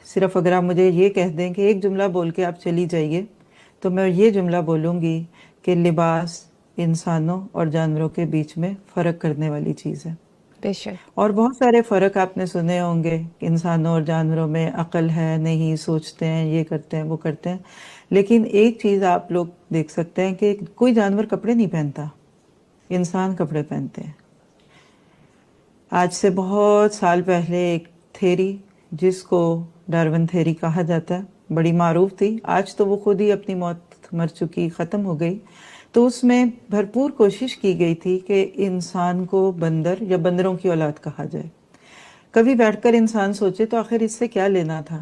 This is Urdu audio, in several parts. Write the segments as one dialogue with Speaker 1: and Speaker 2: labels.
Speaker 1: صرف اگر آپ مجھے یہ کہہ دیں کہ ایک جملہ بول کے آپ چلی جائیے تو میں یہ جملہ بولوں گی کہ لباس انسانوں اور جانوروں کے بیچ میں فرق کرنے والی چیز ہے.
Speaker 2: بے شک.
Speaker 1: اور بہت سارے فرق آپ نے سنے ہوں گے کہ انسانوں اور جانوروں میں عقل ہے نہیں، سوچتے ہیں، یہ کرتے ہیں وہ کرتے ہیں، لیکن ایک چیز آپ لوگ دیکھ سکتے ہیں کہ کوئی جانور کپڑے نہیں پہنتا، انسان کپڑے پہنتے ہیں. آج سے بہت سال پہلے ایک تھیری جس کو ڈارون تھیری کہا جاتا ہے بڑی معروف تھی، آج تو وہ خود ہی اپنی موت مر چکی، ختم ہو گئی. تو اس میں بھرپور کوشش کی گئی تھی کہ انسان کو بندر یا بندروں کی اولاد کہا جائے. کبھی بیٹھ کر انسان سوچے تو آخر اس سے کیا لینا تھا،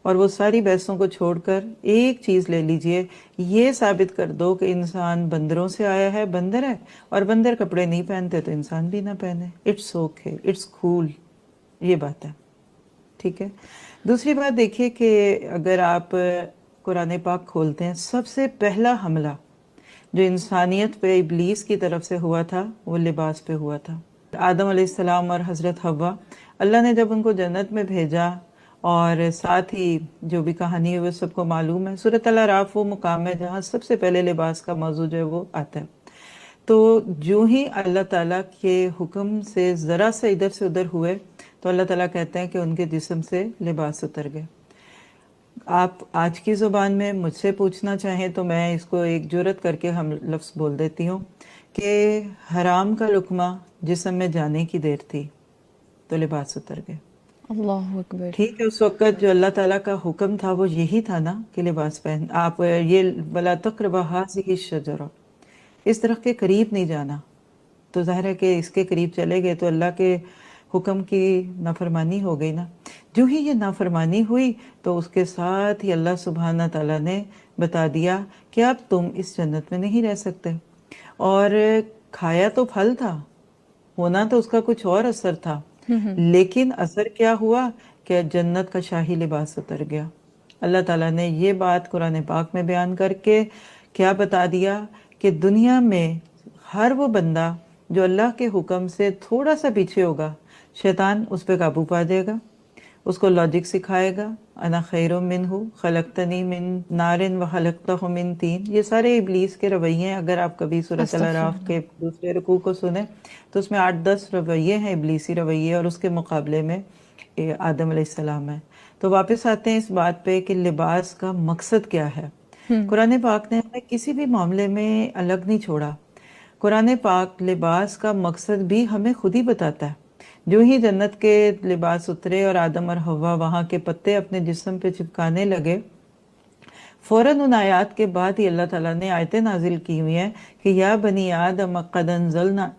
Speaker 1: اور وہ ساری بحثوں کو چھوڑ کر ایک چیز لے لیجئے، یہ ثابت کر دو کہ انسان بندروں سے آیا ہے، بندر ہے، اور بندر کپڑے نہیں پہنتے تو انسان بھی نہ پہنے. اٹس اوکے، اٹس کول. یہ بات ہے، ٹھیک ہے. دوسری بات دیکھیے کہ اگر آپ قرآن پاک کھولتے ہیں، سب سے پہلا حملہ جو انسانیت پہ ابلیس کی طرف سے ہوا تھا وہ لباس پہ ہوا تھا. آدم علیہ السلام اور حضرت حوا، اللہ نے جب ان کو جنت میں بھیجا، اور ساتھ ہی جو بھی کہانی ہے وہ سب کو معلوم ہے، سورۃ الاعراف وہ مقام ہے جہاں سب سے پہلے لباس کا موضوع جو ہے وہ آتا ہے. تو جو ہی اللہ تعالیٰ کے حکم سے ذرا سا ادھر سے ادھر ہوئے تو اللہ تعالیٰ کہتے ہیں کہ ان کے جسم سے لباس اتر گئے. آپ آج کی زبان میں مجھ سے پوچھنا چاہیں تو میں اس کو ایک جرت کر کے ہم لفظ بول دیتی ہوں کہ حرام کا لقمہ جسم میں جانے کی دیر تھی تو لباس اتر گئے.
Speaker 2: اللہ اکبر.
Speaker 1: ٹھیک ہے، اس وقت جو اللہ تعالیٰ کا حکم تھا وہ یہی تھا نا کہ لباس پہن، آپ یہ وَلَا تَقْرَبَا هَٰذِهِ الشَّجَرَةَ، اس درخت کے قریب نہیں جانا. تو ظاہر ہے کہ اس کے قریب چلے گئے تو اللہ کے حکم کی نافرمانی ہو گئی نا. جو ہی یہ نافرمانی ہوئی تو اس کے ساتھ ہی اللہ سبحانہ تعالیٰ نے بتا دیا کہ اب تم اس جنت میں نہیں رہ سکتے. اور کھایا تو پھل تھا، ہونا تو اس کا کچھ اور اثر تھا، لیکن اثر کیا ہوا کہ جنت کا شاہی لباس اتر گیا. اللہ تعالیٰ نے یہ بات قرآن پاک میں بیان کر کے کیا بتا دیا کہ دنیا میں ہر وہ بندہ جو اللہ کے حکم سے تھوڑا سا پیچھے ہوگا، شیطان اس پہ قابو پا جائے گا، اس کو لاجک سکھائے گا. انا خیر منہ خلقتنی من نار وخلقتہ من طین، یہ سارے ابلیس کے رویے ہیں. اگر آپ کبھی سورۃ
Speaker 2: استغفر
Speaker 1: الاعراف
Speaker 2: اللہ.
Speaker 1: کے دوسرے رکوع کو سنیں تو اس میں 8-10 رویے ہیں، ابلیسی رویے، اور اس کے مقابلے میں آدم علیہ السلام ہے. تو واپس آتے ہیں اس بات پہ کہ لباس کا مقصد کیا ہے. قرآن پاک نے ہمیں کسی بھی معاملے میں الگ نہیں چھوڑا. قرآن پاک لباس کا مقصد بھی ہمیں خود ہی بتاتا ہے. جو ہی جنت کے لباس اترے اور آدم اور حوا وہاں کے پتے اپنے جسم پہ چپکانے لگے، فوراً ان آیات کے بعد ہی اللہ تعالیٰ نے آیتیں نازل کی ہوئی ہیں کہ یا بنی آدم قد انزلنا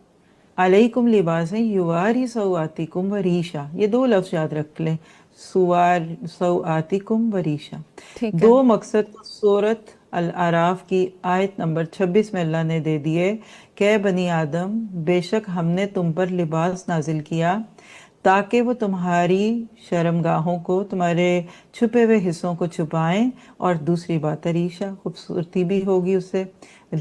Speaker 1: علیکم لباسا یواری سوآتکم وریشا. یہ دو لفظ یاد رکھ لیں، سوآتکم وریشا.
Speaker 2: ٹھیک ہے.
Speaker 1: دو مقصد سورۃ الاعراف کی آیت نمبر 26 میں اللہ نے دے دیے کہ بنی آدم بے شک ہم نے تم پر لباس نازل کیا تاکہ وہ تمہاری شرمگاہوں کو، تمہارے چھپے ہوئے حصوں کو چھپائیں. اور دوسری بات ریشہ، خوبصورتی بھی ہوگی اس سے.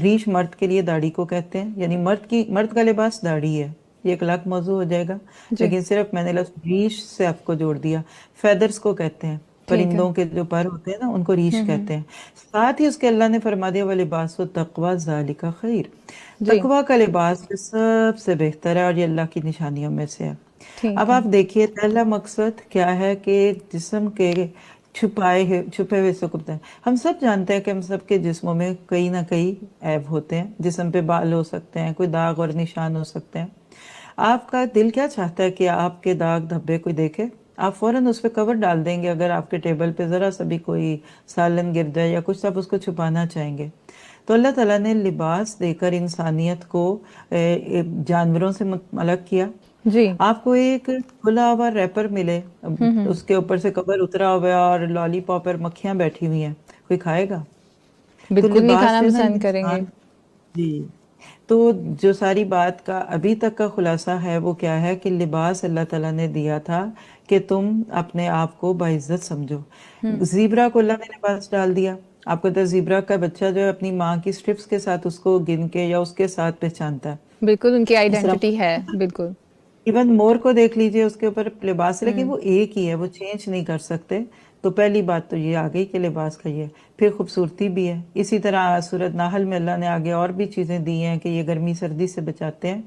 Speaker 1: ریش مرد کے لیے داڑھی کو کہتے ہیں، یعنی مرد کا لباس داڑھی ہے، یہ ایک الگ موضوع ہو جائے گا،
Speaker 2: جی
Speaker 1: لیکن صرف میں نے لفظ ریش سے آپ کو جوڑ دیا. فیدرز کو کہتے ہیں،
Speaker 2: ٹھیک ہے.
Speaker 1: پرندوں کے جو پر ہوتے ہیں نا ان کو ریش کہتے ہیں. ساتھ ہی اس کے اللہ نے فرما دیا وَلِبَاسُ التَّقْوَىٰ ذَٰلِکَ خَيْرٌ،
Speaker 2: جی
Speaker 1: تقویٰ کا لباس جو سب سے بہتر ہے اور یہ اللہ کی نشانیوں میں سے ہے.
Speaker 2: ٹھیک
Speaker 1: اب
Speaker 2: ہے.
Speaker 1: آپ دیکھیے پہلا مقصد کیا ہے کہ جسم کے چھپے ہوئے سکوت ہیں. ہم سب جانتے ہیں کہ ہم سب کے جسموں میں کئی نہ کئی عیب ہوتے ہیں، جسم پہ بال ہو سکتے ہیں، کوئی داغ اور نشان ہو سکتے ہیں. آپ کا دل کیا چاہتا ہے کہ آپ کے داغ دھبے کوئی دیکھے؟ آپ فوراً اس پہ کور ڈال دیں گے. اگر آپ کے ٹیبل پہ ذرا سا بھی کوئی سالن گر جائے یا کچھ، آپ اس کو چھپانا چاہیں گے. تو اللہ تعالیٰ نے لباس دے کر انسانیت کو جانوروں سے الگ کیا.
Speaker 2: جی.
Speaker 1: آپ کو ایک کھلا ہوا ریپر ملے، اس کے اوپر سے کور اترا ہوا ہے اور لالی پاپ پر مکھیاں بیٹھی ہوئی ہیں، کوئی کھائے گا؟ تو
Speaker 2: بالکل نہیں
Speaker 1: لباس
Speaker 2: کھانا
Speaker 1: سے نا
Speaker 2: پسند کریں گے.
Speaker 1: انسان، جی. تو جو ساری بات کا ابھی تک کا خلاصہ ہے وہ کیا ہے کہ لباس اللہ تعالیٰ نے دیا تھا کہ تم اپنے آپ کو باعزت سمجھو. زیبرا کو اللہ نے لباس ڈال دیا. آپ کو پتہ ہے زیبرا کا بچہ جو ہے اپنی ماں کی سٹرپس کے ساتھ اس کو گن کے یا اس کے ساتھ پہچانتا ہے.
Speaker 2: بالکل ان کی
Speaker 1: اس طرح
Speaker 2: آئیڈینٹی ہے. بالکل.
Speaker 1: ایون مور کو دیکھ لیجئے، اس کے اوپر لباس، لیکن وہ ایک ہی ہے، وہ چینج نہیں کر سکتے. تو پہلی بات تو یہ آ گئی کہ لباس کا یہ ہے، پھر خوبصورتی بھی ہے. اسی طرح سورۃ نحل میں اللہ نے آگے اور بھی چیزیں دی ہیں کہ یہ گرمی سردی سے بچاتے ہیں.